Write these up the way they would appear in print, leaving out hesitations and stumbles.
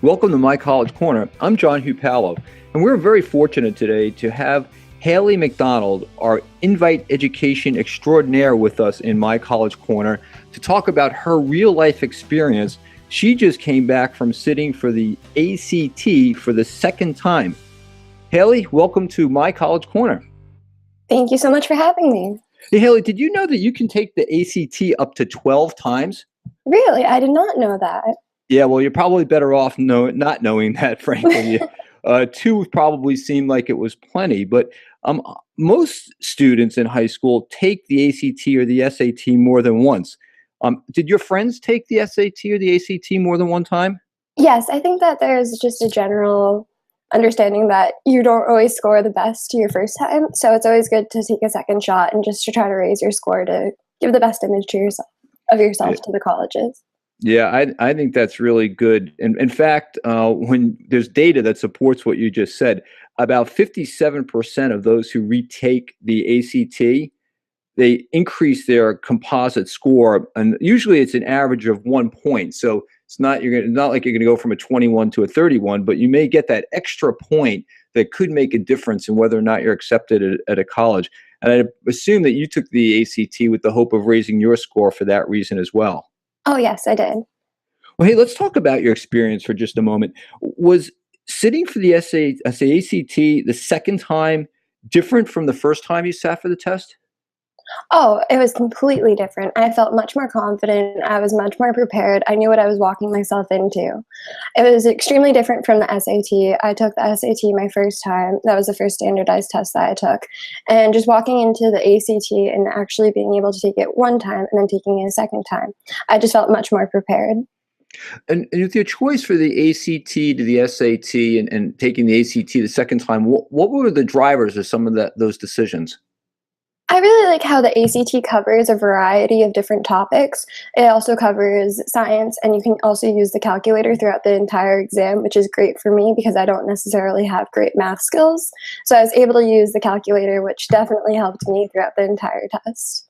Welcome to My College Corner. I'm John Hupalo, and we're very fortunate today to have Hailee MacDonald, our Invite Education extraordinaire, with us in My College Corner to talk about her real-life experience. She just came back from sitting for the ACT for the second time. Hailee, welcome to My College Corner. Thank you so much for having me. Hey, Hailee, did you know that you can take the ACT up to 12 times? Really? I did not know that. Yeah, well, you're probably better off not knowing that, frankly. Two would probably seem like it was plenty, but most students in high school take the ACT or the SAT more than once. Did your friends take the SAT or the ACT more than one time? Yes, I think that there's just a general understanding that you don't always score the best your first time, so it's always good to take a second shot and just to try to raise your score to give the best image to yourself to the colleges. Yeah, I think that's really good. And in fact, when there's data that supports what you just said, about 57% of those who retake the ACT, they increase their composite score, and usually it's an average of 1 point. So it's not not like you're gonna go from a 21 to a 31, but you may get that extra point that could make a difference in whether or not you're accepted at a college. And I assume that you took the ACT with the hope of raising your score for that reason as well. Oh, yes, I did. Well, hey, let's talk about your experience for just a moment. Was sitting for the ACT the second time different from the first time you sat for the test? Oh, it was completely different. I felt much more confident. I was much more prepared. I knew what I was walking myself into. It was extremely different from the SAT. I took the SAT my first time. That was the first standardized test that I took. And just walking into the ACT and actually being able to take it one time and then taking it a second time, I just felt much more prepared. And with your choice for the ACT to the SAT and taking the ACT the second time, what were the drivers of some of those decisions? I really like how the ACT covers a variety of different topics. It also covers science, and you can also use the calculator throughout the entire exam, which is great for me because I don't necessarily have great math skills. So I was able to use the calculator, which definitely helped me throughout the entire test.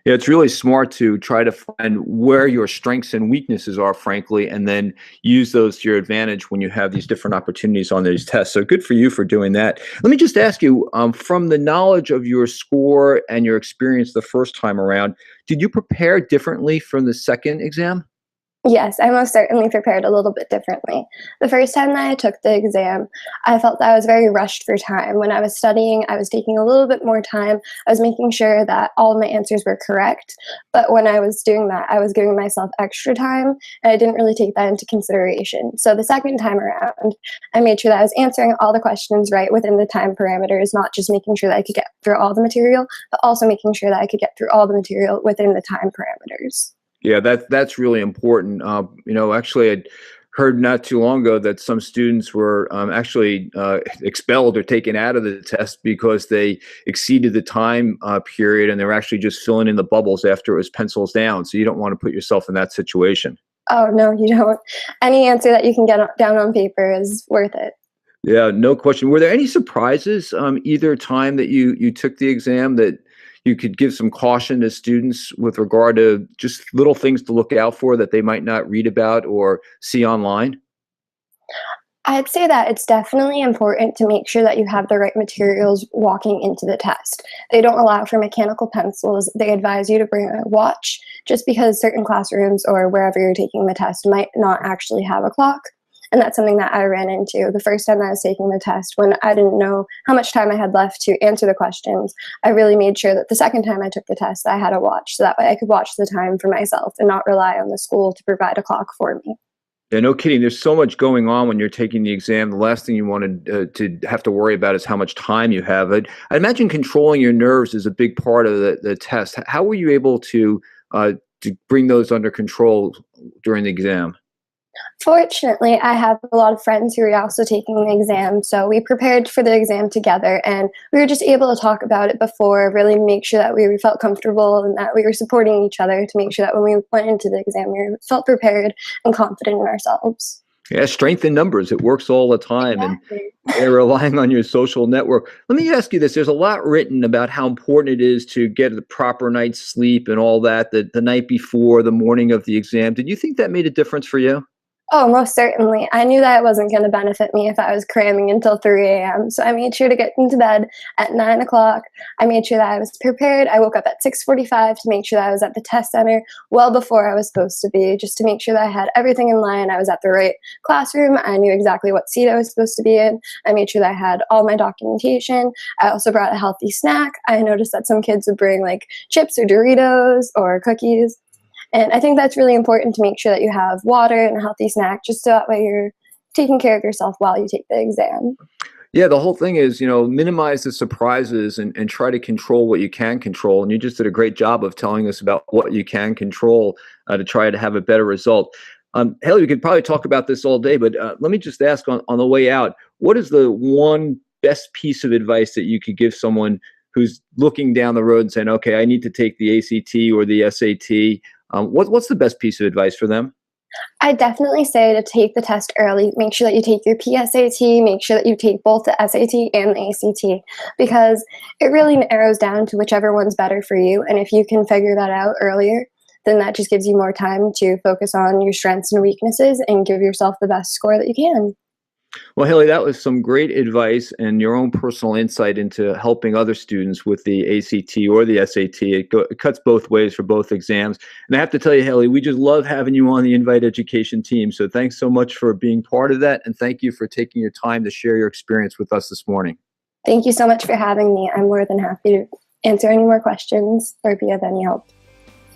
Yeah, it's really smart to try to find where your strengths and weaknesses are, frankly, and then use those to your advantage when you have these different opportunities on these tests. So good for you for doing that. Let me just ask you, from the knowledge of your score and your experience the first time around, did you prepare differently from the second exam? Yes, I most certainly prepared a little bit differently. The first time that I took the exam, I felt that I was very rushed for time. When I was studying, I was taking a little bit more time. I was making sure that all of my answers were correct. But when I was doing that, I was giving myself extra time, and I didn't really take that into consideration. So the second time around, I made sure that I was answering all the questions right within the time parameters, not just making sure that I could get through all the material, but also making sure that I could get through all the material within the time parameters. Yeah, that's really important. Actually, I heard not too long ago that some students were actually expelled or taken out of the test because they exceeded the time period, and they were actually just filling in the bubbles after it was pencils down. So you don't want to put yourself in that situation. Oh, no, you don't. Any answer that you can get down on paper is worth it. Yeah, no question. Were there any surprises either time that you took the exam that you could give some caution to students with regard to just little things to look out for that they might not read about or see online? I'd say that it's definitely important to make sure that you have the right materials walking into the test. They don't allow for mechanical pencils. They advise you to bring a watch just because certain classrooms or wherever you're taking the test might not actually have a clock. And that's something that I ran into the first time I was taking the test when I didn't know how much time I had left to answer the questions. I really made sure that the second time I took the test, that I had a watch so that way I could watch the time for myself and not rely on the school to provide a clock for me. Yeah, no kidding. There's so much going on when you're taking the exam. The last thing you want to have to worry about is how much time you have. I imagine controlling your nerves is a big part of the test. How were you able to bring those under control during the exam? Fortunately, I have a lot of friends who are also taking the exam, so we prepared for the exam together, and we were just able to talk about it before, really make sure that we felt comfortable and that we were supporting each other to make sure that when we went into the exam, felt prepared and confident in ourselves. Yeah, strength in numbers. It works all the time, and Exactly. they're relying on your social network. Let me ask you this. There's a lot written about how important it is to get the proper night's sleep and all that, the night before, the morning of the exam. Did you think that made a difference for you? Oh, most certainly. I knew that it wasn't going to benefit me if I was cramming until 3 a.m. So I made sure to get into bed at 9 o'clock. I made sure that I was prepared. I woke up at 6:45 to make sure that I was at the test center well before I was supposed to be, just to make sure that I had everything in line. I was at the right classroom. I knew exactly what seat I was supposed to be in. I made sure that I had all my documentation. I also brought a healthy snack. I noticed that some kids would bring like chips or Doritos or cookies. And I think that's really important to make sure that you have water and a healthy snack, just so that way you're taking care of yourself while you take the exam. Yeah, the whole thing is, minimize the surprises and try to control what you can control. And you just did a great job of telling us about what you can control to try to have a better result. Haley, we could probably talk about this all day, but let me just ask on the way out, what is the one best piece of advice that you could give someone who's looking down the road and saying, okay, I need to take the ACT or the SAT? What's the best piece of advice for them? I definitely say to take the test early. Make sure that you take your PSAT, make sure that you take both the SAT and the ACT, because it really narrows down to whichever one's better for you. And if you can figure that out earlier, then that just gives you more time to focus on your strengths and weaknesses and give yourself the best score that you can. Well, Haley, that was some great advice and your own personal insight into helping other students with the ACT or the SAT. It cuts both ways for both exams. And I have to tell you, Haley, we just love having you on the Invite Education team. So thanks so much for being part of that. And thank you for taking your time to share your experience with us this morning. Thank you so much for having me. I'm more than happy to answer any more questions or be of any help.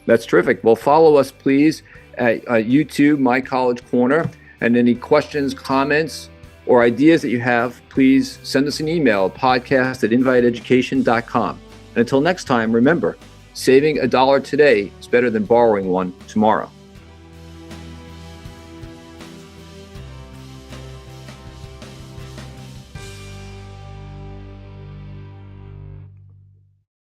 That's terrific. Well, follow us, please, at YouTube, My College Corner. And any questions, comments, or ideas that you have, please send us an email, podcast@inviteeducation.com. And until next time, remember, saving $1 today is better than borrowing one tomorrow.